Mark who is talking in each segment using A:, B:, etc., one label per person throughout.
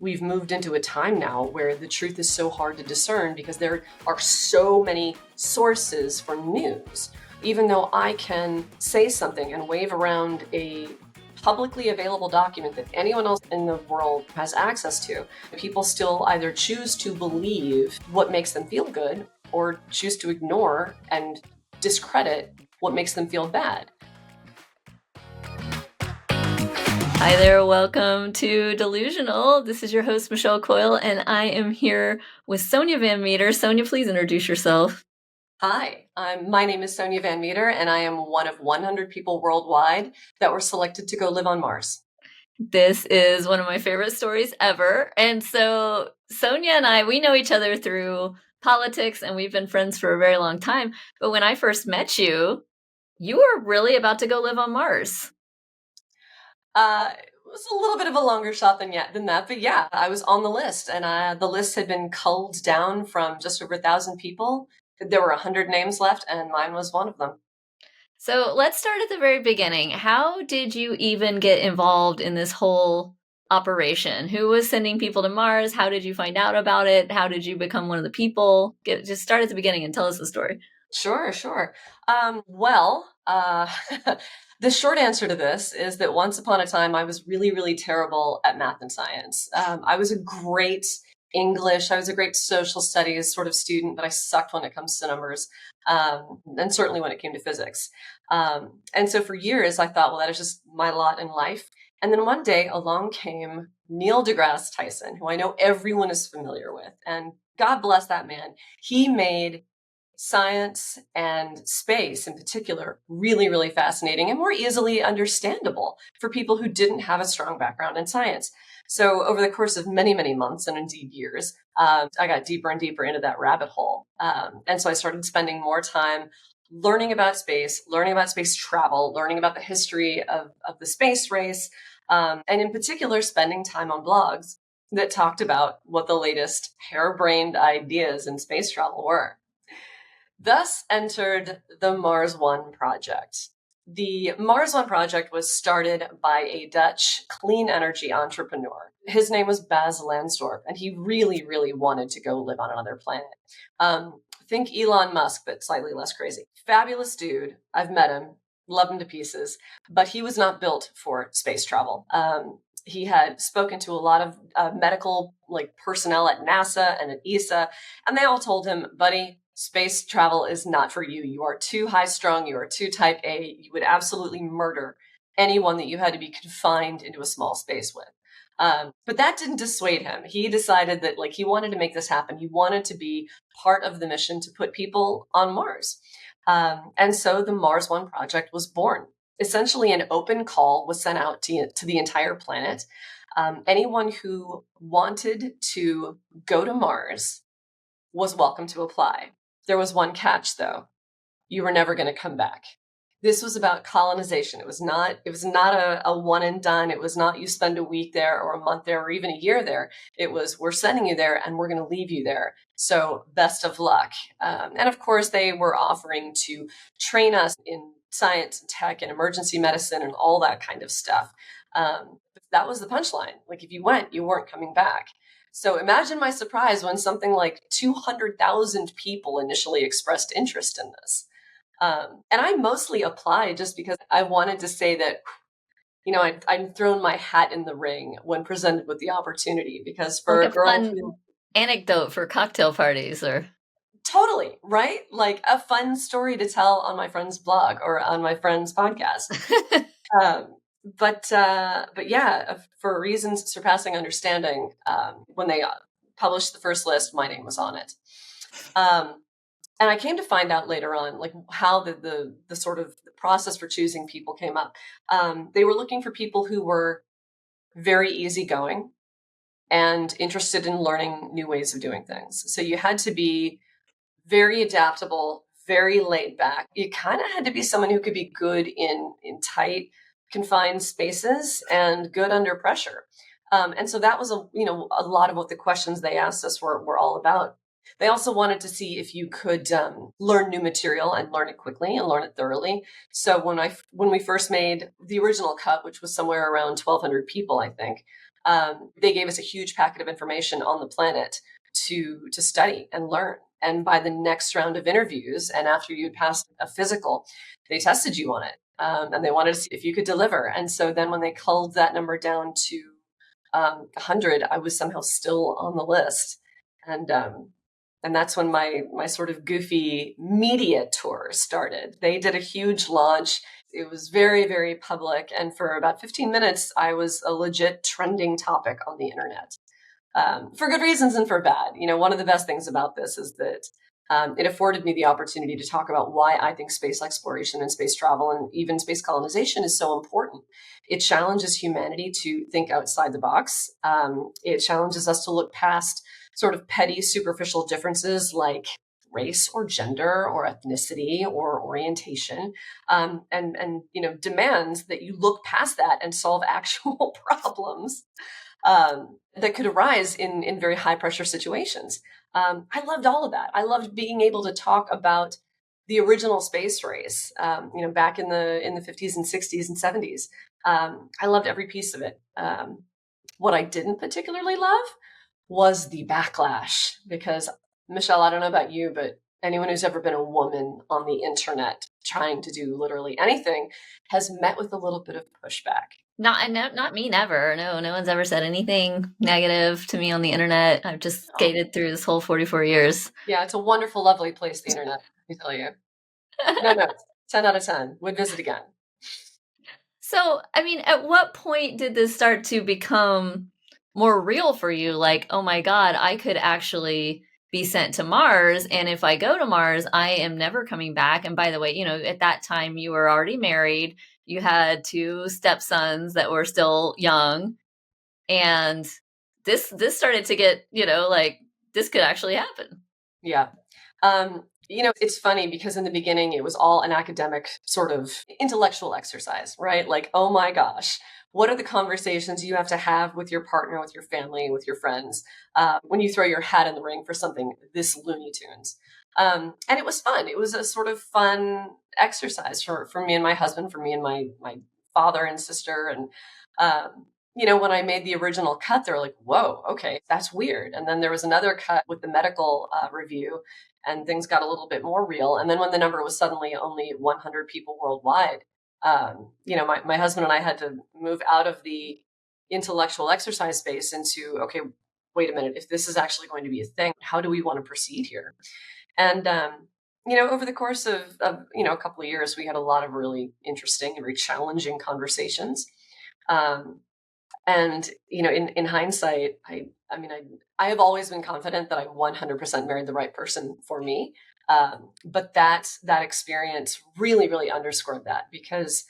A: we've moved into a time now where the truth is so hard to discern because there are so many sources for news. Even though I can say something and wave around a publicly available document that anyone else in the world has access to, people still either choose to believe what makes them feel good or choose to ignore and discredit what makes them feel bad.
B: Hi there, welcome to Delusional. This is your host, Michelle Coyle, and I am here with Sonia Van Meter. Sonia, please introduce yourself.
A: Hi, my name is Sonia Van Meter, and I am one of 100 people worldwide that were selected to go live on Mars.
B: This is one of my favorite stories ever. And so Sonia and I, we know each other through politics, and we've been friends for a very long time. But when I first met you, you were really about to go live on Mars.
A: It was a little bit of a longer shot than that, but yeah, I was on the list, and the list had been culled down from just over 1,000 people. There were 100 names left, and mine was one of them.
B: So let's start at the very beginning. How did you even get involved in this whole operation? Who was sending people to Mars? How did you find out about it? How did you become one of the people? Just start at the beginning and tell us the story.
A: Sure. The short answer to this is that once upon a time, I was really, really terrible at math and science. I was a great English, I was a great social studies sort of student, but I sucked when it comes to numbers, and certainly when it came to physics. And so for years, I thought, well, that is just my lot in life. And then one day along came Neil deGrasse Tyson, who I know everyone is familiar with. And God bless that man. He made science and space in particular really, really fascinating and more easily understandable for people who didn't have a strong background in science. So over the course of many, many months and indeed years, I got deeper and deeper into that rabbit hole. And so I started spending more time learning about space travel, learning about the history of the space race, and in particular, spending time on blogs that talked about what the latest harebrained ideas in space travel were. Thus entered the Mars One project. The Mars One project was started by a Dutch clean energy entrepreneur. His name was Bas Lansdorp, and he really, really wanted to go live on another planet. Think Elon Musk, but slightly less crazy. Fabulous dude. I've met him, love him to pieces, but he was not built for space travel. He had spoken to a lot of medical personnel at NASA and at ESA, and they all told him, buddy, space travel is not for you. You are too high strung. You are too type A. You would absolutely murder anyone that you had to be confined into a small space with. But that didn't dissuade him. He decided that he wanted to make this happen. He wanted to be part of the mission to put people on Mars. And so the Mars One project was born. Essentially, an open call was sent out to the entire planet. Anyone who wanted to go to Mars was welcome to apply. There was one catch, though. You were never going to come back. This was about colonization. It was not a one and done. It was not you spend a week there or a month there or even a year there. It was, we're sending you there and we're going to leave you there. So best of luck. And of course, they were offering to train us in science and tech and emergency medicine and all that kind of stuff. That was the punchline. If you went, you weren't coming back. So imagine my surprise when something like 200,000 people initially expressed interest in this. And I mostly applied just because I wanted to say that, I'd thrown my hat in the ring when presented with the opportunity, because for a girl who...
B: Anecdote for cocktail parties or...
A: Totally, right? A fun story to tell on my friend's blog or on my friend's podcast. But yeah, for reasons surpassing understanding, when they published the first list, my name was on it. And I came to find out later on, how the sort of the process for choosing people came up. They were looking for people who were very easygoing and interested in learning new ways of doing things. So you had to be very adaptable, very laid back. You kind of had to be someone who could be good in tight, confined spaces and good under pressure. And so that was a lot of what the questions they asked us were all about. They also wanted to see if you could learn new material and learn it quickly and learn it thoroughly. So when we first made the original cut, which was somewhere around 1,200 people, I think, they gave us a huge packet of information on the planet to study and learn. And by the next round of interviews, and after you'd passed a physical, they tested you on it. And they wanted to see if you could deliver. And so then when they culled that number down to 100, I was somehow still on the list. And that's when my sort of goofy media tour started. They did a huge launch. It was very, very public. And for about 15 minutes, I was a legit trending topic on the internet. For good reasons and for bad. One of the best things about this is that it afforded me the opportunity to talk about why I think space exploration and space travel and even space colonization is so important. It challenges humanity to think outside the box. It challenges us to look past sort of petty, superficial differences like race or gender or ethnicity or orientation, and demands that you look past that and solve actual problems that could arise in very high pressure situations. I loved all of that. I loved being able to talk about the original space race, back in the 50s and 60s and 70s. I loved every piece of it. What I didn't particularly love was the backlash, because Michelle, I don't know about you, but anyone who's ever been a woman on the internet trying to do literally anything has met with a little bit of pushback.
B: Not me, never. No one's ever said anything negative to me on the internet. I've just skated through this whole 44 years.
A: Yeah, it's a wonderful, lovely place, the internet, let me tell you. No, 10 out of 10. Would visit again.
B: So, I mean, at what point did this start to become more real for you? Like, oh my God, I could actually be sent to Mars. And if I go to Mars, I am never coming back. And by the way, at that time you were already married. You had 2 stepsons that were still young. And this started to get, like this could actually happen.
A: Yeah. It's funny because in the beginning it was all an academic sort of intellectual exercise, right? Like, oh my gosh, what are the conversations you have to have with your partner, with your family, with your friends, when you throw your hat in the ring for something this Looney Tunes? And it was fun. It was a sort of fun exercise for me and my husband, for me and my father and sister. And, when I made the original cut, they were like, whoa, okay, that's weird. And then there was another cut with the medical review, and things got a little bit more real. And then when the number was suddenly only 100 people worldwide, my husband and I had to move out of the intellectual exercise space into, okay, wait a minute, if this is actually going to be a thing, how do we want to proceed here? And, over the course of a couple of years, we had a lot of really interesting and very challenging conversations. And, in hindsight, I have always been confident that I 100% married the right person for me. But that experience really, really underscored that, because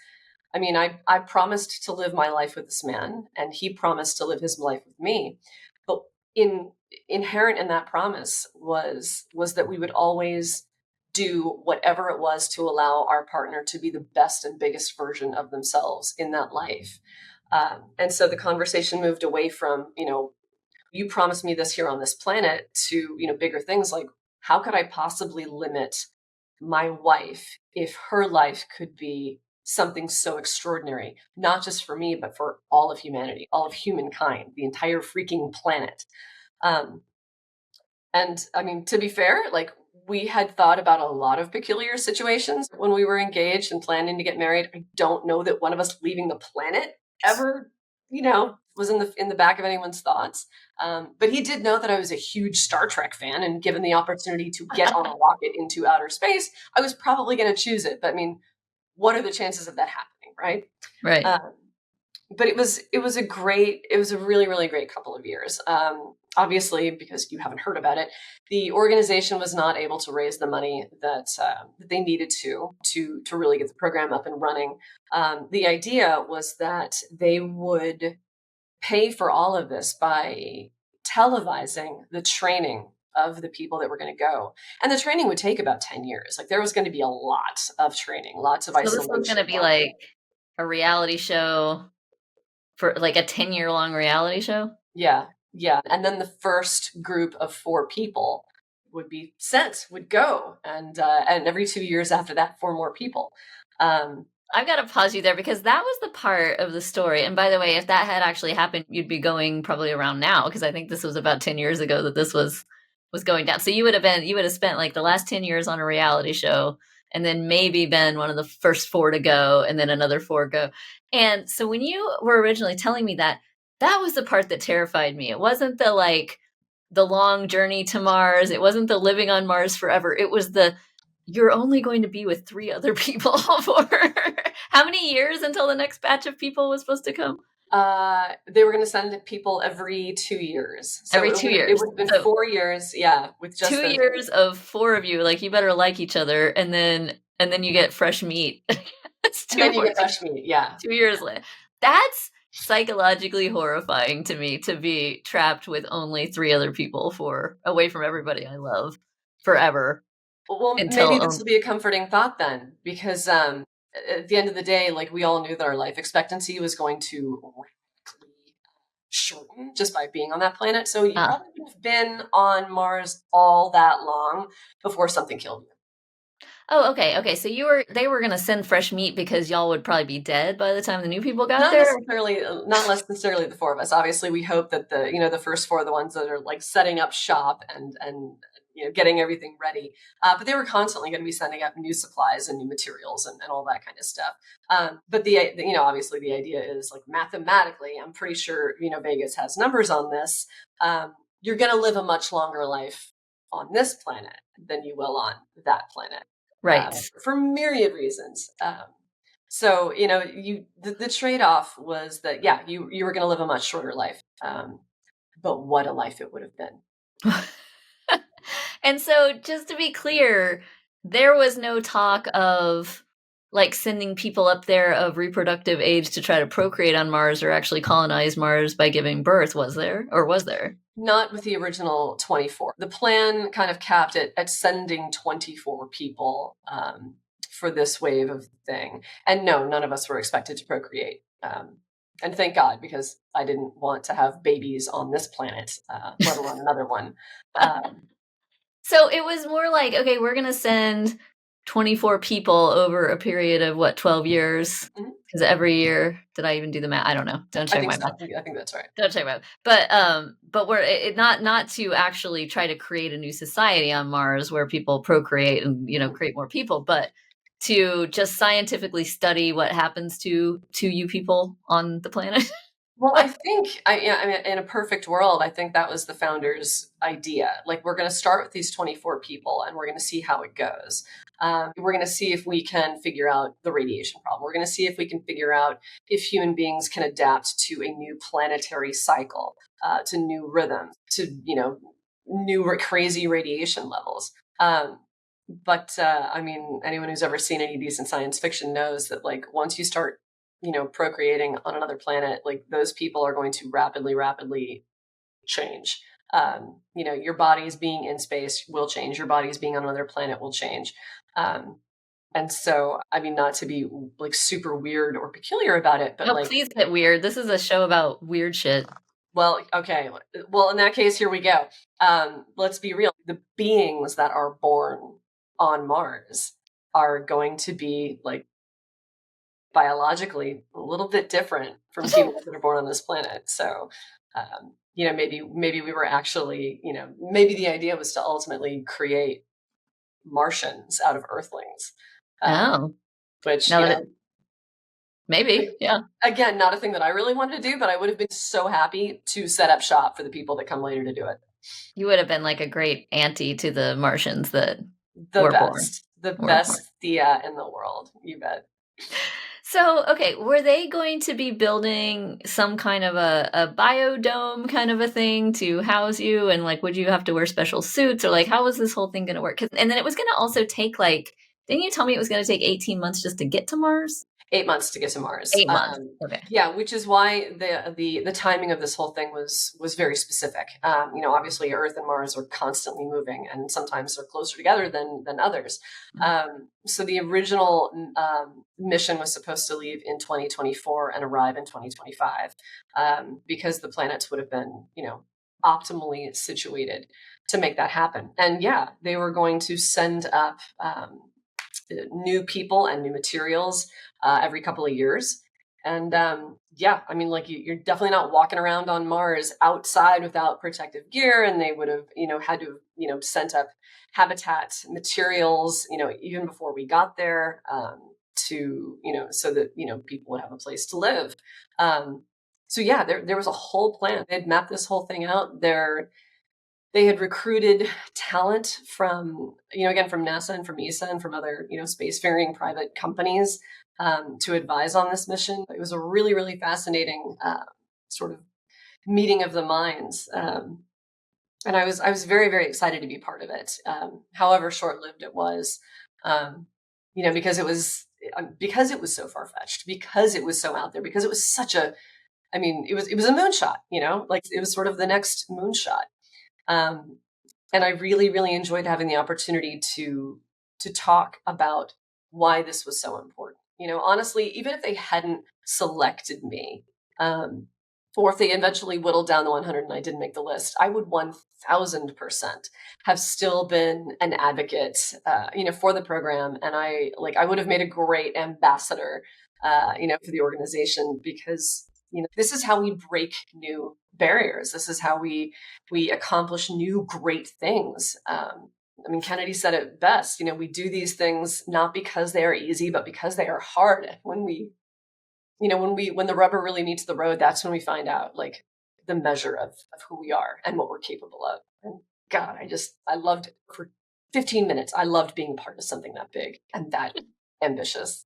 A: I promised to live my life with this man, and he promised to live his life with me. But inherent in that promise was that we would always do whatever it was to allow our partner to be the best and biggest version of themselves in that life. And so the conversation moved away from, you promised me this here on this planet, to, bigger things like, how could I possibly limit my wife if her life could be something so extraordinary, not just for me, but for all of humanity, all of humankind, the entire freaking planet. And to be fair, like, we had thought about a lot of peculiar situations when we were engaged and planning to get married. I don't know that one of us leaving the planet ever, was in the back of anyone's thoughts. But he did know that I was a huge Star Trek fan, and given the opportunity to get on a rocket into outer space, I was probably going to choose it. But what are the chances of that happening, right?
B: Right.
A: But it was a really, really great couple of years. Obviously, because you haven't heard about it, the organization was not able to raise the money that they needed to really get the program up and running. The idea was that they would pay for all of this by televising the training of the people that were going to go. And the training would take about 10 years. Like, there was going to be a lot of training, lots of isolation.
B: So this was going to be like a reality show, for like a 10-year-long reality show?
A: Yeah. And then the first group of 4 people would go. And every 2 years after that, 4 more people.
B: I've got to pause you there because that was the part of the story. And by the way, if that had actually happened, you'd be going probably around now because I think this was about 10 years ago that this was going down. So you would have spent like the last 10 years on a reality show and then maybe been one of the first 4 to go and then another 4 go. And so when you were originally telling me that, that was the part that terrified me. It wasn't the long journey to Mars. It wasn't the living on Mars forever. It was the you're only going to be with 3 other people for how many years until the next batch of people was supposed to come?
A: They were going to send people every 2 years. So
B: Every 2
A: it
B: years.
A: would have been
B: So
A: 4 years, yeah, with just
B: 2
A: those.
B: years of 4 of you, like you better like each other, and then you get fresh meat. It's
A: And then you
B: more
A: get fresh meat, yeah.
B: 2 years later. That's psychologically horrifying to me to be trapped with only 3 other people for away from everybody I love forever.
A: Well, maybe
B: Until
A: this will be a comforting thought then, because at the end of the day, like we all knew that our life expectancy was going to radically shorten just by being on that planet. So you probably would have been on Mars all that long before something killed you.
B: Oh, okay. So they were gonna send fresh meat because y'all would probably be dead by the time the new people got
A: Not
B: there.
A: necessarily, not necessarily the 4 of us. Obviously, we hope that the first 4 are the ones that are like setting up shop and getting everything ready. But they were constantly going to be sending up new supplies and new materials and all that kind of stuff. But obviously the idea is like mathematically, I'm pretty sure Vegas has numbers on this. You're going to live a much longer life on this planet than you will on that planet,
B: Right.
A: for myriad reasons. So the trade-off was that you were going to live a much shorter life, but what a life it would have been.
B: And so just to be clear, there was no talk of like sending people up there of reproductive age to try to procreate on Mars or actually colonize Mars by giving birth, was there? Or was there?
A: Not with the original 24. The plan kind of capped it at sending 24 people for this wave of thing. And no, none of us were expected to procreate. And thank God, because I didn't want to have babies on this planet, let alone another one.
B: So it was more like, okay, we're going to send 24 people over a period of 12 years? Because every year, did I even do the math? I don't know. Don't check my math.
A: I think that's right.
B: Don't check my math. But we're not to actually try to create a new society on Mars where people procreate and create more people, but to just scientifically study what happens to you people on the planet.
A: Well, I think in a perfect world, I think that was the founders' idea. Like, we're going to start with these 24 people and we're going to see how it goes. We're going to see if we can figure out the radiation problem. We're going to see if we can figure out if human beings can adapt to a new planetary cycle, to new rhythms, to, new crazy radiation levels. But anyone who's ever seen any decent science fiction knows that like once you start procreating on another planet, like those people are going to rapidly change. Your body's being in space will change. Your body's being on another planet will change. And so, not to be like super weird or peculiar about it, but
B: No, please get weird. This is a show about weird shit.
A: Well, okay. Well, in that case, here we go. Let's be real. The beings that are born on Mars are going to be like biologically a little bit different from humans that are born on this planet. So, maybe we were actually, maybe the idea was to ultimately create Martians out of Earthlings. Which,
B: maybe, yeah.
A: Again, not a thing that I really wanted to do, but I would have been so happy to set up shop for the people that come later to do it.
B: You would have been like a great auntie to the Martians that
A: the
B: were
A: best,
B: born.
A: The best Thea in the world. You bet.
B: So, okay, were they going to be building some kind of a biodome kind of a thing to house you? And like, would you have to wear special suits or like, how was this whole thing going to work? And then it was going to also take didn't you tell me it was going to take 18 months just to get to Mars?
A: 8 months to get to Mars.
B: 8 months. Okay.
A: Yeah, which is why the timing of this whole thing was very specific. Obviously Earth and Mars are constantly moving, and sometimes they're closer together than others. So the original mission was supposed to leave in 2024 and arrive in 2025, because the planets would have been, optimally situated to make that happen. And yeah, they were going to send up new people and new materials every couple of years. And yeah, I mean, like you're definitely not walking around on Mars outside without protective gear, and they would have, had to, sent up habitat materials, even before we got there, to, so that, people would have a place to live. So yeah, there was a whole plan. They'd mapped this whole thing out. They had recruited talent from, again, from NASA and from ESA and from other, spacefaring private companies to advise on this mission. It was a really, really fascinating sort of meeting of the minds. And I was very, very excited to be part of it. However short-lived it was, because it was so far-fetched, because it was so out there, because it was such a, it was a moonshot, like it was sort of the next moonshot. And I really, really enjoyed having the opportunity to talk about why this was so important. Honestly, even if they hadn't selected me, or if they eventually whittled down the 100 and I didn't make the list, I would 1000% have still been an advocate, for the program. And I would have made a great ambassador, for the organization, because, this is how we break new barriers. This is how we accomplish new great things. Kennedy said it best, we do these things not because they are easy, but because they are hard. When the rubber really meets the road, that's when we find out like the measure of who we are and what we're capable of. And God, I loved it. For 15 minutes, I loved being part of something that big and that ambitious.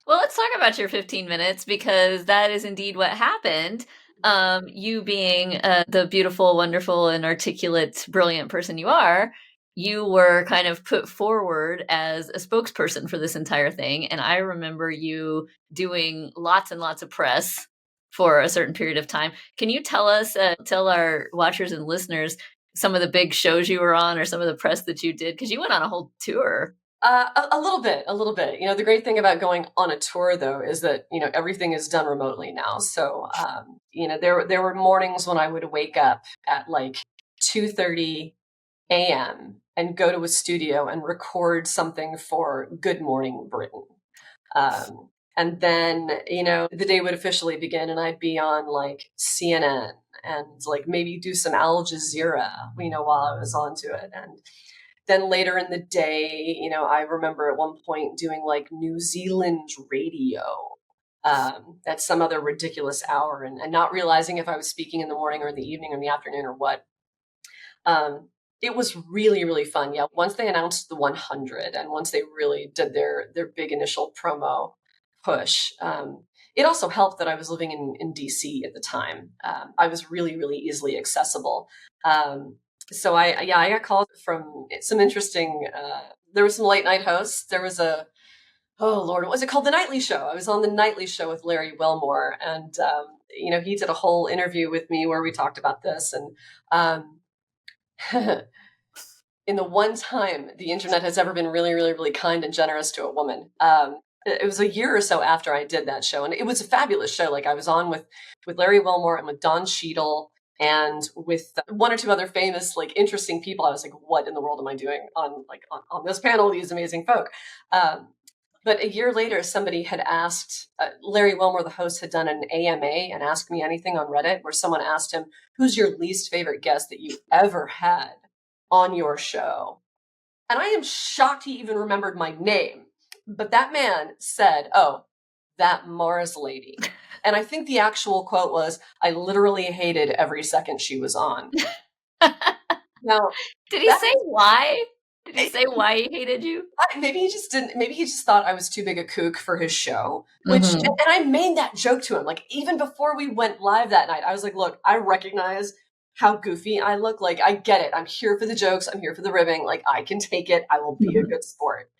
B: Well, let's talk about your 15 minutes, because that is indeed what happened. You being the beautiful, wonderful, and articulate, brilliant person you are, you were kind of put forward as a spokesperson for this entire thing. And I remember you doing lots and lots of press for a certain period of time. Can you tell our watchers and listeners some of the big shows you were on, or some of the press that you did? Because you went on a whole tour.
A: A little bit. The great thing about going on a tour, though, is that, everything is done remotely now. So, there were mornings when I would wake up at like 2:30 a.m. and go to a studio and record something for Good Morning Britain. And then, the day would officially begin and I'd be on like CNN and like maybe do some Al Jazeera, while I was onto it. And then later in the day, I remember at one point doing like New Zealand radio at some other ridiculous hour, and not realizing if I was speaking in the morning or in the evening or in the afternoon or what. It was really, really fun. Yeah. Once they announced the 100 and once they really did their big initial promo push, it also helped that I was living in DC at the time. I was really, really easily accessible. So I got called from some interesting, there was some late night hosts. There was oh Lord, what was it called? The Nightly Show. I was on the Nightly Show with Larry Wilmore, and, he did a whole interview with me where we talked about this. And, in the one time the internet has ever been really, really, really kind and generous to a woman, it was a year or so after I did that show, and it was a fabulous show. Like I was on with Larry Wilmore and with Don Cheadle and with one or two other famous, like interesting people. I was like, what in the world am I doing on this panel, these amazing folk? But a year later, somebody had asked, Larry Wilmore, the host, had done an AMA and asked me anything on Reddit, where someone asked him, who's your least favorite guest that you ever had on your show? And I am shocked he even remembered my name. But that man said, oh, that Mars lady. And I think the actual quote was, I literally hated every second she was on. Now,
B: did he say why? Did he say why he hated you?
A: Maybe he just didn't. Maybe he just thought I was too big a kook for his show. Which, and I made that joke to him. Like even before we went live that night, I was like, "Look, I recognize how goofy I look. Like I get it. I'm here for the jokes. I'm here for the ribbing. Like I can take it. I will be a good sport."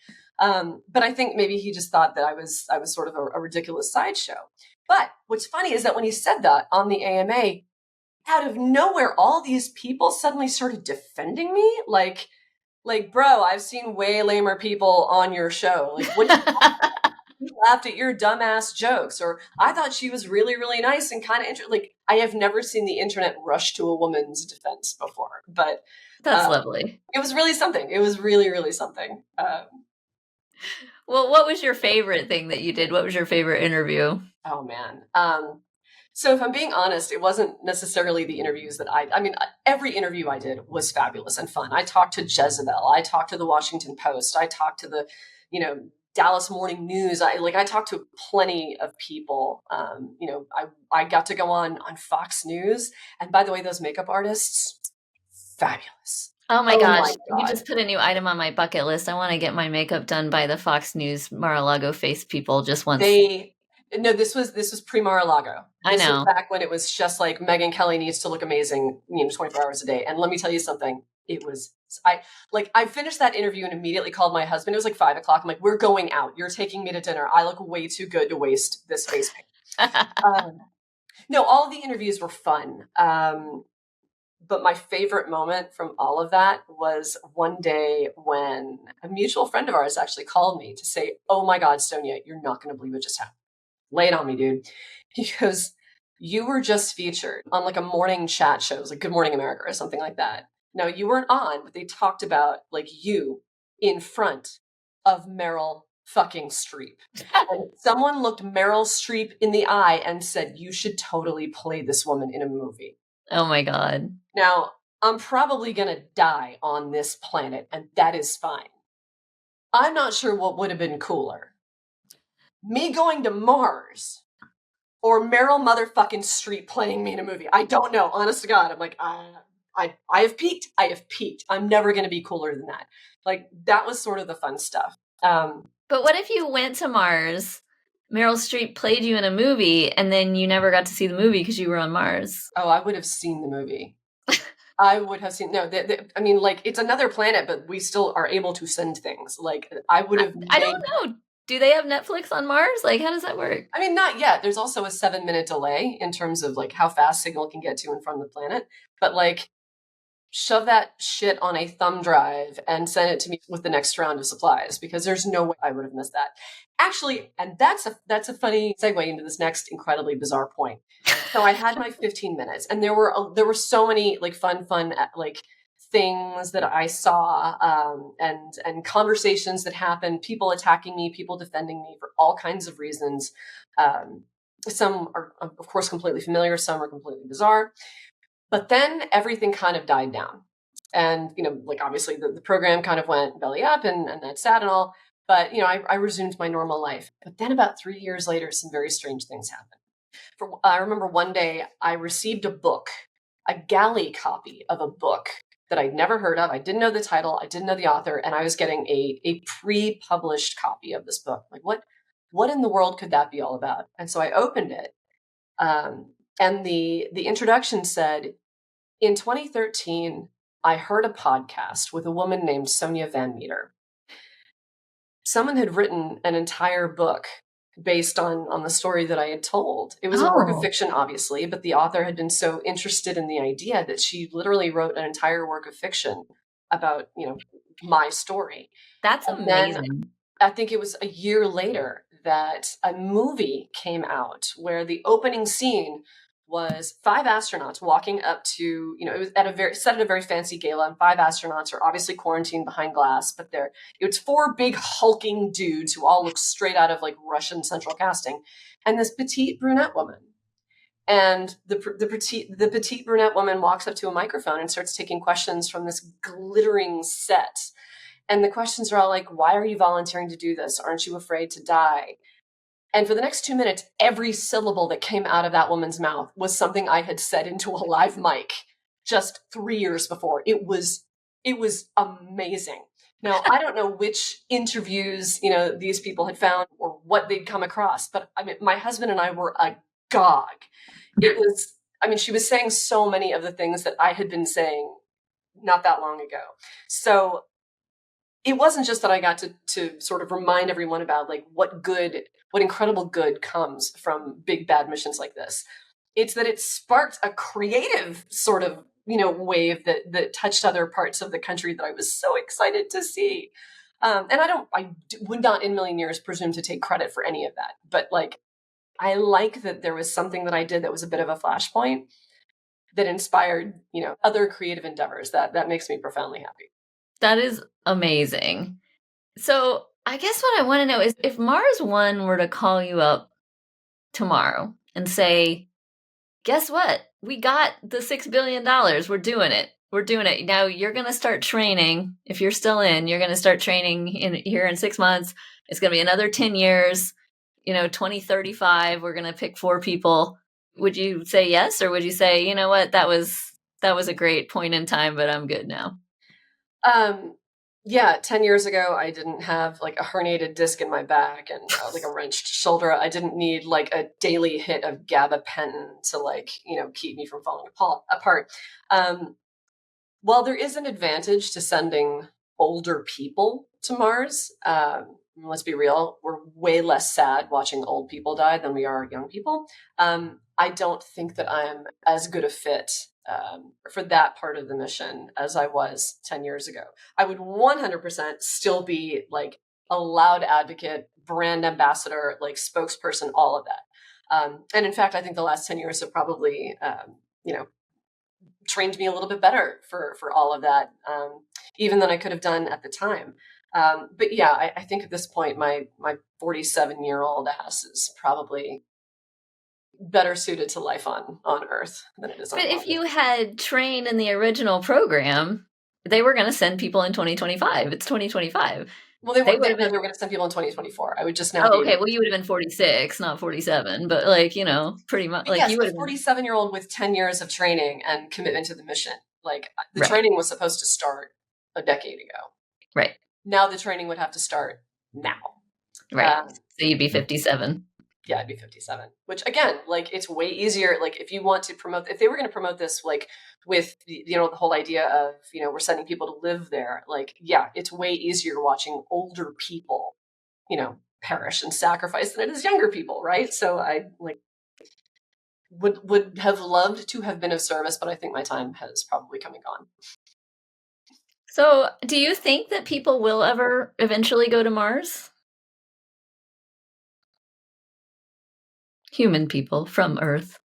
A: But I think maybe he just thought that I was sort of a ridiculous sideshow. But what's funny is that when he said that on the AMA, out of nowhere, all these people suddenly started defending me. Like, bro, I've seen way lamer people on your show. Like, what you laughed at your dumbass jokes, or I thought she was really, really nice and kind of interesting. Like, I have never seen the internet rush to a woman's defense before, but
B: that's lovely.
A: It was really something. It was really, really something.
B: Well, what was your favorite thing that you did? What was your favorite interview?
A: Oh man. So if I'm being honest, it wasn't necessarily the interviews that I mean, every interview I did was fabulous and fun. I talked to Jezebel. I talked to the Washington Post. I talked to the, Dallas Morning News. I talked to plenty of people. I got to go on Fox News. And by the way, those makeup artists, fabulous.
B: Oh my
A: Oh
B: gosh,
A: my
B: you
A: God.
B: just put a new item on my bucket list. I want to get my makeup done by the Fox News Mar-a-Lago face people just once.
A: They no, this was pre Mar-a-Lago.
B: I
A: This was
B: know.
A: back when it was just like Megyn Kelly needs to look amazing, 24 hours a day. And let me tell you something. It was I finished that interview and immediately called my husband. It was like 5 o'clock. I'm like, we're going out. You're taking me to dinner. I look way too good to waste this face paint. No, all of the interviews were fun. But my favorite moment from all of that was one day when a mutual friend of ours actually called me to say, "Oh my God, Sonia, you're not going to believe what just happened. Lay it on me, dude." He goes, "You were just featured on like a morning chat show. It was like Good Morning America or something like that. Now you weren't on, but they talked about like you in front of Meryl fucking Streep. And someone looked Meryl Streep in the eye and said, you should totally play this woman in a movie.
B: Oh my God.
A: Now, I'm probably going to die on this planet, and that is fine. I'm not sure what would have been cooler. Me going to Mars or Meryl motherfucking Streep playing me in a movie. I don't know. Honest to God, I'm like, I have peaked. I have peaked. I'm never going to be cooler than that. Like, that was sort of the fun stuff.
B: But what if you went to Mars, Meryl Streep played you in a movie, and then you never got to see the movie because you were on Mars?
A: Oh, I would have seen the movie. I would have seen, no, I mean, like, it's another planet, but we still are able to send things. Like, I would have
B: I don't know. Do they have Netflix on Mars? Like, how does that work?
A: I mean, not yet. There's also a 7-minute delay in terms of like how fast signal can get to and from the planet. But like, shove that shit on a thumb drive and send it to me with the next round of supplies, because there's no way I would have missed that. Actually, and that's a funny segue into this next incredibly bizarre point. So I had my 15 minutes, and there were so many like fun like things that I saw, and conversations that happened, people attacking me, people defending me for all kinds of reasons. Some are, of course, completely familiar, some are completely bizarre. But then everything kind of died down. And, like obviously the program kind of went belly up, and that's sad and all. But, I resumed my normal life. But then about 3 years later, some very strange things happened. I remember one day I received a galley copy of a book that I'd never heard of. I didn't know the title. I didn't know the author. And I was getting a pre-published copy of this book. Like, what in the world could that be all about? And so I opened it. And the introduction said, in 2013, I heard a podcast with a woman named Sonia Van Meter. Someone had written an entire book based on the story that I had told. It was a work of fiction, obviously, but the author had been so interested in the idea that she literally wrote an entire work of fiction about, my story.
B: That's
A: And
B: amazing.
A: then I think it was a year later that a movie came out where the opening scene was 5 astronauts walking up to, it was set at a very fancy gala, and 5 astronauts are obviously quarantined behind glass, but it's 4 big hulking dudes who all look straight out of like Russian central casting, and this petite brunette woman. And the petite brunette woman walks up to a microphone and starts taking questions from this glittering set. And the questions are all like, why are you volunteering to do this? Aren't you afraid to die? And for the next 2 minutes, every syllable that came out of that woman's mouth was something I had said into a live mic just 3 years before. It was amazing. Now, I don't know which interviews, these people had found or what they'd come across, but I mean, my husband and I were agog. She was saying so many of the things that I had been saying not that long ago. So it wasn't just that I got to sort of remind everyone about like what incredible good comes from big bad missions like this. It's that it sparked a creative sort of, wave that touched other parts of the country that I was so excited to see. And I would not in a million years presume to take credit for any of that. But like, I like that there was something that I did that was a bit of a flashpoint that inspired, other creative endeavors. That makes me profoundly happy.
B: That is amazing. So I guess what I want to know is if Mars One were to call you up tomorrow and say, guess what? We got the $6 billion. We're doing it. We're doing it. Now you're going to start training. If you're still you're going to start training here in 6 months. It's going to be another 10 years, 2035. We're going to pick 4 people. Would you say yes? Or would you say, you know what? That was a great point in time, but I'm good now.
A: Yeah, 10 years ago, I didn't have like a herniated disc in my back and like a wrenched shoulder. I didn't need like a daily hit of gabapentin to like, keep me from falling apart. While there is an advantage to sending older people to Mars, let's be real, we're way less sad watching old people die than we are young people. I don't think that I'm as good a fit for that part of the mission as I was 10 years ago. I would 100% still be like a loud advocate, brand ambassador, like spokesperson, all of that. And in fact, I think the last 10 years have probably, trained me a little bit better for all of that, even than I could have done at the time. But yeah, I think at this point, my 47-year-old ass is probably better suited to life on Earth than it is on
B: But
A: Mars.
B: if you had trained in the original program, they were going to send people in 2025. It's 2025.
A: Well, they
B: would
A: were
B: have been.
A: going to send people in 2024. I would just now
B: Oh,
A: be.
B: okay. Well, you would have been 46, not 47, but like, pretty much like
A: Yes,
B: you would
A: a
B: have been.
A: 47-year-old with 10 years of training and commitment to the mission. Like the
B: Right.
A: training was supposed to start a decade ago.
B: Right.
A: Now the training would have to start now.
B: Right. So you'd be 57.
A: Yeah, I'd be 57, which again, like it's way easier. Like if you want to promote, if they were going to promote this, like with the whole idea of, we're sending people to live there, like, yeah, it's way easier watching older people, perish and sacrifice than it is younger people. Right. So I like would have loved to have been of service, but I think my time has probably come and gone.
B: So do you think that people will ever eventually go to Mars? Human people from Earth.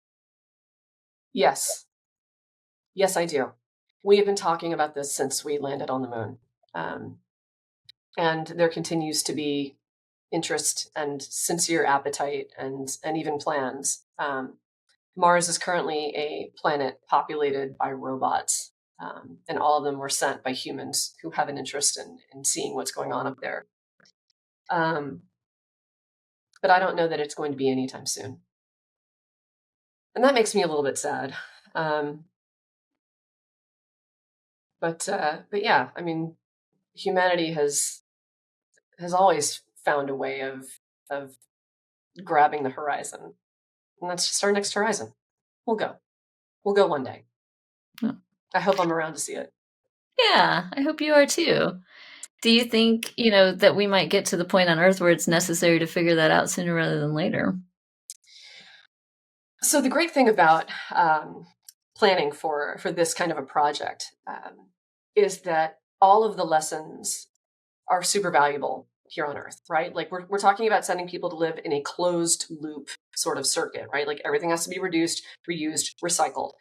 A: Yes. Yes, I do. We have been talking about this since we landed on the moon. And there continues to be interest and sincere appetite and even plans. Mars is currently a planet populated by robots, and all of them were sent by humans who have an interest in seeing what's going on up there. But I don't know that it's going to be anytime soon. And that makes me a little bit sad. But yeah, I mean, humanity has always found a way of grabbing the horizon, and that's just our next horizon. We'll go one day.
B: Yeah.
A: I hope I'm around to see it.
B: Yeah, I hope you are too. Do you think, that we might get to the point on Earth where it's necessary to figure that out sooner rather than later?
A: So the great thing about planning for this kind of a project is that all of the lessons are super valuable here on Earth, right? Like we're talking about sending people to live in a closed loop sort of circuit, right? Like everything has to be reduced, reused, recycled.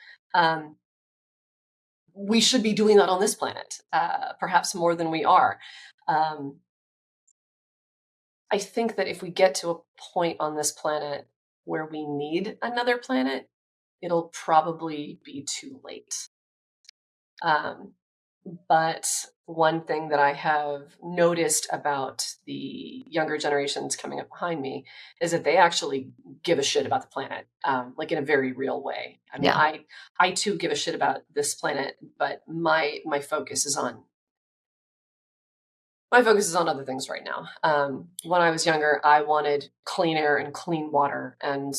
A: We should be doing that on this planet, perhaps more than we are. I think that if we get to a point on this planet where we need another planet, it'll probably be too late. But one thing that I have noticed about the younger generations coming up behind me is that they actually give a shit about the planet, like in a very real way. I mean,
B: Yeah.
A: I too give a shit about this planet, but my focus is on other things right now. When I was younger, I wanted clean air and clean water, and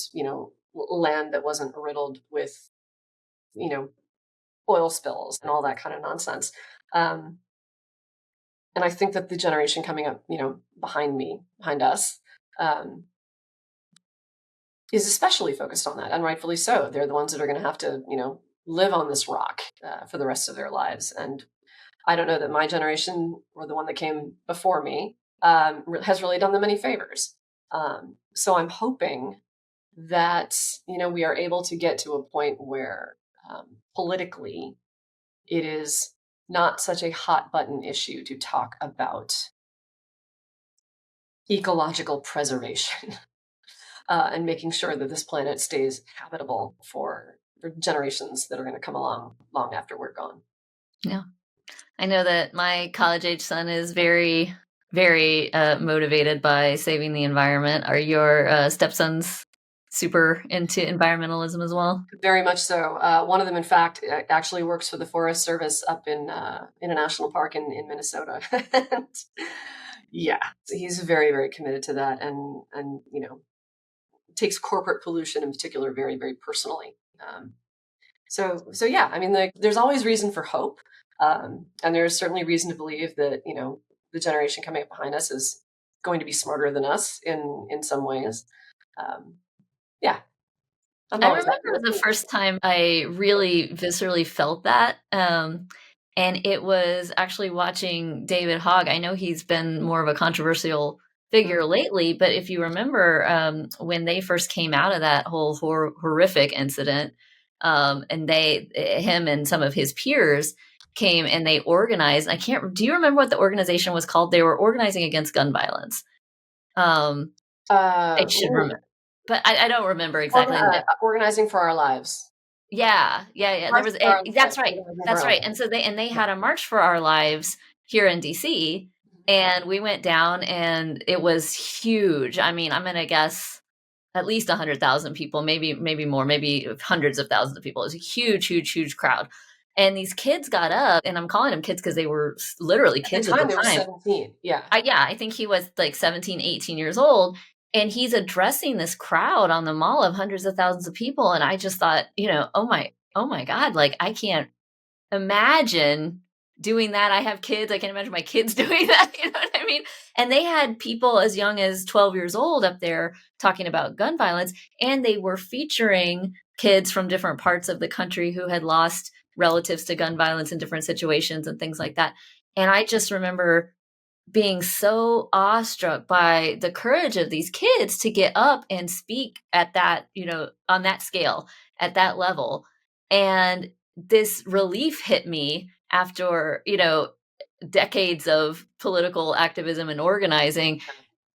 A: land that wasn't riddled with oil spills and all that kind of nonsense. And I think that the generation coming up, behind us, is especially focused on that, and rightfully so. They're the ones that are going to have to, live on this rock for the rest of their lives. And I don't know that my generation or the one that came before me has really done them any favors. So I'm hoping that, we are able to get to a point where politically it is not such a hot button issue to talk about ecological preservation and making sure that this planet stays habitable for generations that are going to come along long after we're gone.
B: Yeah. I know that my college age son is very, very motivated by saving the environment. Are your stepsons super into environmentalism as well?
A: Very much so. One of them, in fact, actually works for the Forest Service up in a national park in Minnesota. And yeah, so he's very, very committed to that, and takes corporate pollution in particular very, very personally. So yeah, I mean, there's always reason for hope, and there's certainly reason to believe that the generation coming up behind us is going to be smarter than us in some ways. Um, yeah, I'm
B: I
A: always happy
B: remember
A: with
B: the first time I really viscerally felt that, and it was actually watching David Hogg. I know he's been more of a controversial figure lately, but if you remember, when they first came out of that whole horrific incident, and him and some of his peers came and they organized. Do you remember what the organization was called? They were organizing against gun violence. I should
A: Ooh,
B: remember, but I don't remember exactly.
A: organizing for our lives.
B: Yeah, yeah, yeah. There
A: March
B: was
A: for our
B: that's
A: lives.
B: right.
A: Organizing for
B: That's
A: our
B: right.
A: lives.
B: And so they had a march for our lives here in DC, and we went down and it was huge. I mean, I'm gonna guess at least 100,000 people, maybe more, maybe hundreds of thousands of people. It was a huge, huge, huge crowd. And these kids got up, and I'm calling them kids because they were literally
A: At the
B: kids at
A: time,
B: the
A: they were
B: time.
A: 17. Yeah.
B: Yeah, I think he was like 17, 18 years old. And he's addressing this crowd on the mall of hundreds of thousands of people. And I just thought, oh my God, like I can't imagine doing that. I have kids. I can't imagine my kids doing that. You know what I mean? And they had people as young as 12 years old up there talking about gun violence. And they were featuring kids from different parts of the country who had lost relatives to gun violence in different situations and things like that. And I just remember being so awestruck by the courage of these kids to get up and speak at that, on that scale, at that level. And this relief hit me after, decades of political activism and organizing.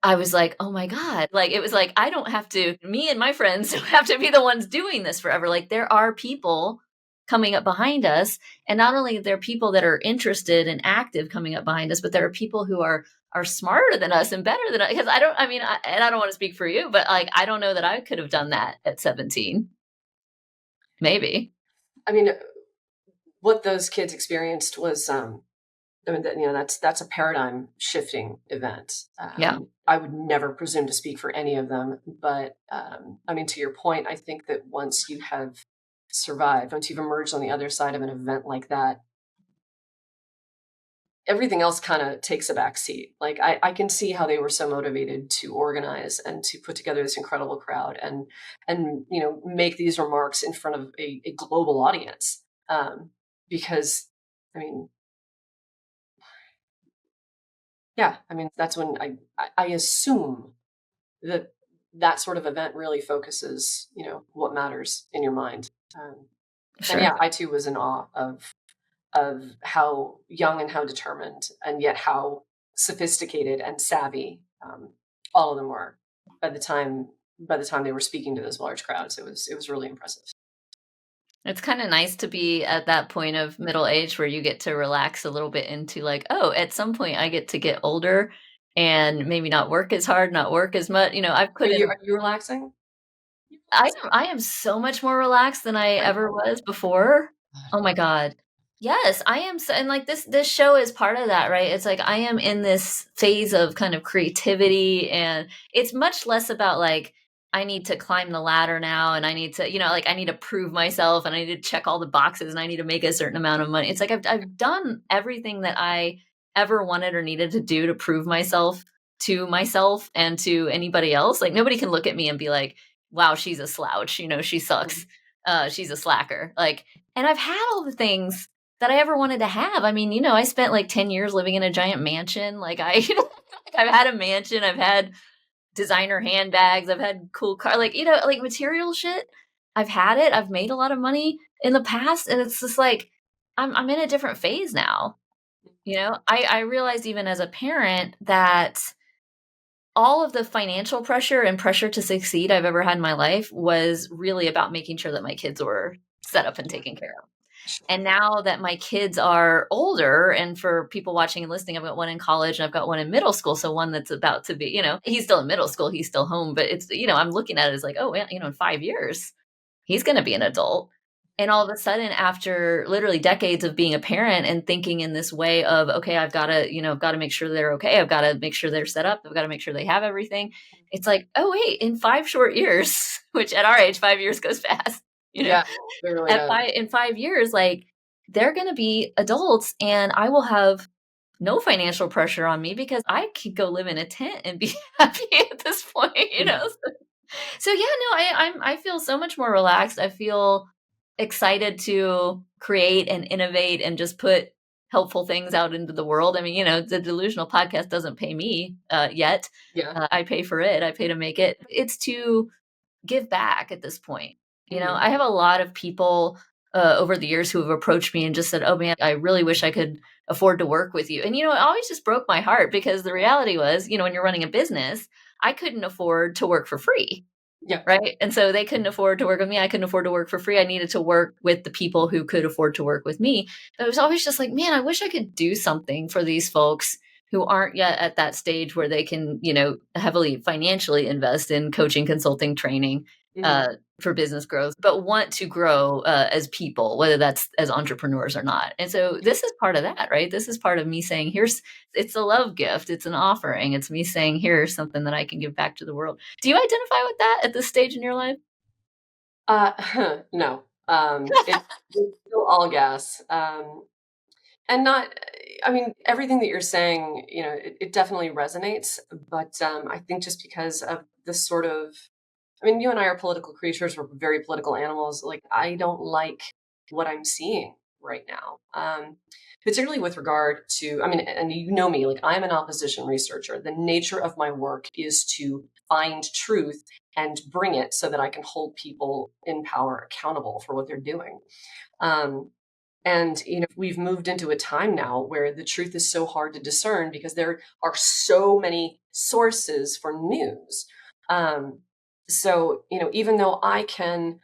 B: I was like, oh my God. Like, it was like, I don't have to, me and my friends don't have to be the ones doing this forever. Like, there are people coming up behind us. And not only are there people that are interested and active coming up behind us, but there are people who are smarter than us and better than us. Because and I don't want to speak for you, but like, I don't know that I could have done that at 17. Maybe.
A: I mean, what those kids experienced was, I mean, that's a paradigm shifting event.
B: Yeah.
A: I would never presume to speak for any of them, but I mean, to your point, I think that once you have survived, once you've emerged on the other side of an event like that, everything else kind of takes a back seat. Like I can see how they were so motivated to organize and to put together this incredible crowd and make these remarks in front of a global audience. Because I mean, yeah, I mean, that's when I assume that sort of event really focuses, what matters in your mind. And
B: Sure.
A: yeah, I too was in awe of how young and how determined, and yet how sophisticated and savvy all of them were by the time they were speaking to those large crowds. It was really impressive.
B: It's kind of nice to be at that point of middle age where you get to relax a little bit into like, oh, at some point I get to get older and maybe not work as hard, not work as much. I've
A: Are
B: put
A: you
B: in
A: are you relaxing?
B: I am so much more relaxed than I
A: Are you?
B: ever was before. Oh my god. Yes, I am so, and like this show is part of that, right? It's like I am in this phase of kind of creativity, and it's much less about like I need to climb the ladder now and I need to, like I need to prove myself and I need to check all the boxes and I need to make a certain amount of money. It's like I've done everything that I ever wanted or needed to do to prove myself and to anybody else. Like nobody can look at me and be like, wow, she's a slouch, she sucks. She's a slacker. Like, and I've had all the things that I ever wanted to have. I mean, I spent like 10 years living in a giant mansion. Like I've had a mansion, I've had designer handbags, I've had cool car, like, like material shit. I've had it. I've made a lot of money in the past. And it's just like, I'm in a different phase now. I realized even as a parent that all of the financial pressure and pressure to succeed I've ever had in my life was really about making sure that my kids were set up and taken care of. And now that my kids are older, and for people watching and listening, I've got one in college and I've got one in middle school. So one that's about to be, he's still in middle school, he's still home, but it's, I'm looking at it as like, oh, well, in 5 years, he's going to be an adult. And all of a sudden, after literally decades of being a parent and thinking in this way of, okay, I've got to make sure they're okay. I've got to make sure they're set up. I've got to make sure they have everything. It's like, oh, wait, in 5 short years, which at our age, 5 years goes fast.
A: Yeah, really
B: in 5 years, like, they're going to be adults and I will have no financial pressure on me because I could go live in a tent and be happy at this point, So yeah, no, I feel so much more relaxed. I feel excited to create and innovate and just put helpful things out into the world. I mean, the Delusional podcast doesn't pay me yet.
A: Yeah.
B: I pay for it. I pay to make it. It's to give back at this point. I have a lot of people over the years who have approached me and just said, oh man, I really wish I could afford to work with you. And, it always just broke my heart because the reality was, when you're running a business, I couldn't afford to work for free.
A: Yeah.
B: Right. And so they couldn't afford to work with me. I couldn't afford to work for free. I needed to work with the people who could afford to work with me. But it was always just like, man, I wish I could do something for these folks who aren't yet at that stage where they can, heavily financially invest in coaching, consulting, training for business growth, but want to grow as people, whether that's as entrepreneurs or not. And so this is part of that, right? This is part of me saying, it's a love gift. It's an offering. It's me saying, here's something that I can give back to the world. Do you identify with that at this stage in your life?
A: No. It's still all gas. And everything that you're saying, it definitely resonates, but I think just because of this sort of, you and I are political creatures, we're very political animals. Like, I don't like what I'm seeing right now, particularly with regard to, and me, like, I'm an opposition researcher. The nature of my work is to find truth and bring it so that I can hold people in power accountable for what they're doing. And, we've moved into a time now where the truth is so hard to discern because there are so many sources for news. So, even though I can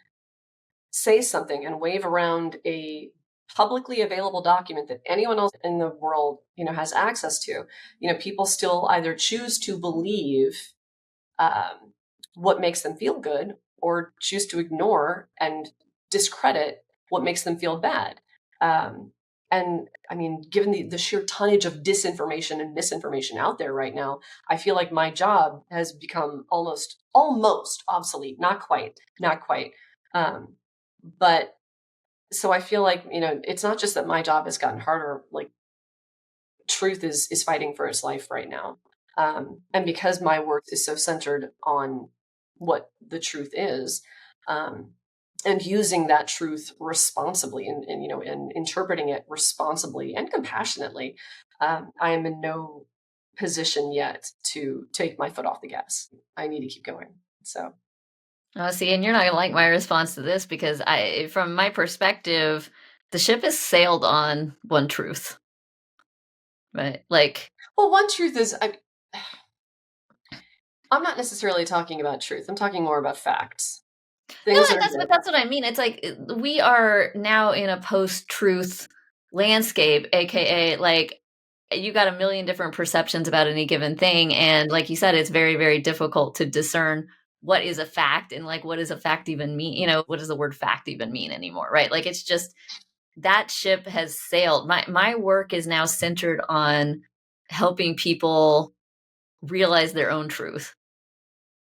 A: say something and wave around a publicly available document that anyone else in the world, has access to, people still either choose to believe what makes them feel good or choose to ignore and discredit what makes them feel bad. And given the sheer tonnage of disinformation and misinformation out there right now, I feel like my job has become almost obsolete. Not quite. But so I feel like, it's not just that my job has gotten harder, like, truth is fighting for its life right now. And because my work is so centered on what the truth is, and using that truth responsibly and interpreting it responsibly and compassionately, I am in no position yet to take my foot off the gas. I need to keep going. So.
B: See, and you're not going to like my response to this because from my perspective, the ship has sailed on one truth. Right? Like,
A: well, one truth is, I'm not necessarily talking about truth. I'm talking more about facts.
B: That's what I mean. It's like we are now in a post-truth landscape, aka like you got a million different perceptions about any given thing, and like you said, it's very, very difficult to discern what is a fact and like what does a fact even mean. What does the word fact even mean anymore, right? Like it's just that ship has sailed. My work is now centered on helping people realize their own truth.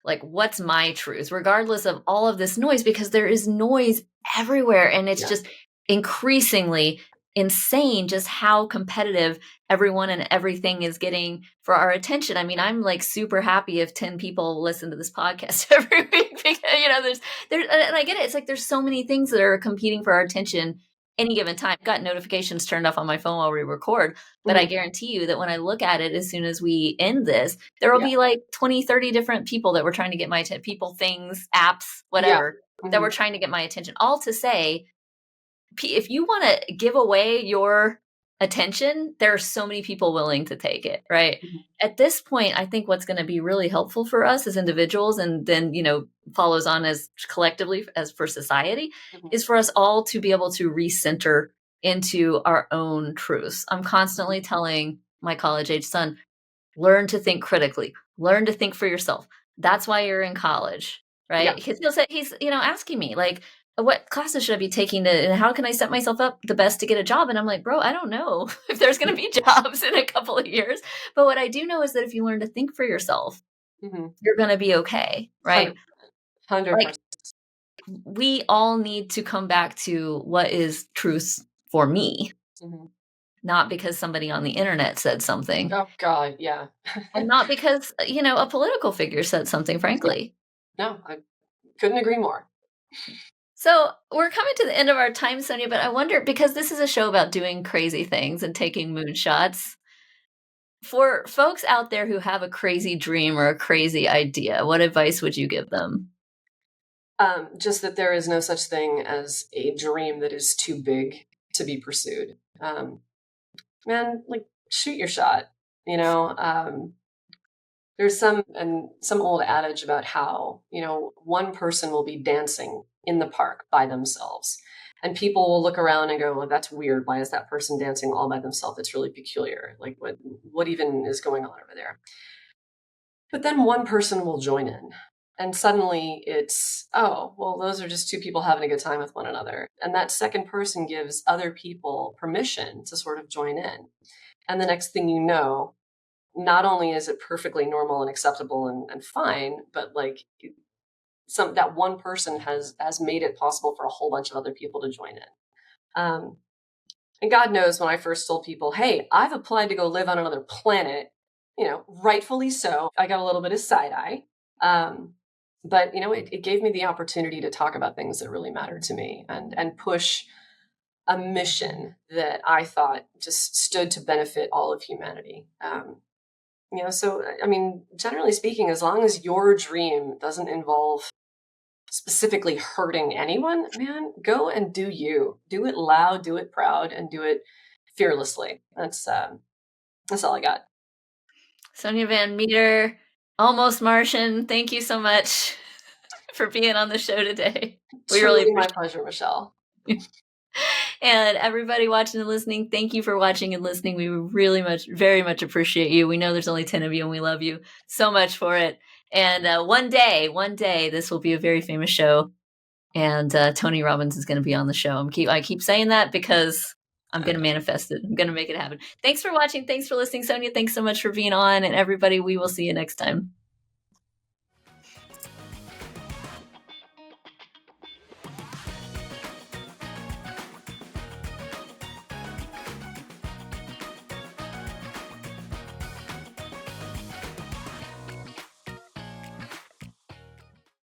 B: Like, what's my truth, regardless of all of this noise, because there is noise everywhere. And it's just increasingly insane just how competitive everyone and everything is getting for our attention. I'm like super happy if 10 people listen to this podcast every week because, there's, and I get it. It's like, there's so many things that are competing for our attention any given time. I've got notifications turned off on my phone while we record, but I guarantee you that when I look at it, as soon as we end this, there will be like 20, 30 different people that were trying to get my attention, people, things, apps, whatever, that were trying to get my attention. All to say, if you want to give away your attention, there are so many people willing to take it, right?
A: Mhm.
B: At this point, I think what's going to be really helpful for us as individuals, and then, follows on as collectively as for society,
A: Mhm.
B: is for us all to be able to recenter into our own truths. I'm
A: Mhm.
B: constantly telling my college age son, learn to think critically, learn to think for yourself. That's why you're in college, right?
A: Yeah.
B: He's asking me like, what classes should I be taking and how can I set myself up the best to get a job? And I'm like, bro, I don't know if there's going to be jobs in a couple of years. But what I do know is that if you learn to think for yourself,
A: Mhm.
B: you're going to be okay, right?
A: 100%.
B: Like, we all need to come back to what is truth for me,
A: Mhm.
B: not because somebody on the internet said something,
A: Oh God, yeah.
B: and not because, a political figure said something,
A: Yeah.
B: frankly.
A: No, I couldn't agree more.
B: So we're coming to the end of our time, Sonia, but I wonder, because this is a show about doing crazy things and taking moonshots, for folks out there who have a crazy dream or a crazy idea, what advice would you give them?
A: Just that there is no such thing as a dream that is too big to be pursued. Man, like shoot your shot. You know, there's some old adage about how one person will be dancing in the park by themselves, and people will look around and go, "Well, that's weird. Why is that person dancing all by themselves? It's really peculiar. Like, what even is going on over there?" But then one person will join in. And suddenly it's, oh, well, those are just two people having a good time with one another. And that second person gives other people permission to sort of join in. And the next thing you know, not only is it perfectly normal and acceptable and fine, but like some that one person has made it possible for a whole bunch of other people to join in. Um, and God knows when I first told people, hey, I've applied to go live on another planet, rightfully so, I got a little bit of side eye. But it gave me the opportunity to talk about things that really mattered to me and push a mission that I thought just stood to benefit all of humanity. So I mean, generally speaking, as long as your dream doesn't involve specifically hurting anyone, man, go and do you. Do it loud, do it proud, and do it fearlessly. That's all I got.
B: Sonia Van Meter, almost Martian, thank you so much for being on the show today. We really
A: Truly my
B: appreciate
A: pleasure, Michelle.
B: it. And everybody watching and listening, thank you for watching and listening. We really very much appreciate you. We know there's only 10 of you and we love you so much for it. And one day, this will be a very famous show. And Tony Robbins is going to be on the show. I keep saying that because I'm going to manifest it. I'm going to make it happen. Thanks for watching. Thanks for listening, Sonia. Thanks so much for being on. And everybody, we will see you next time.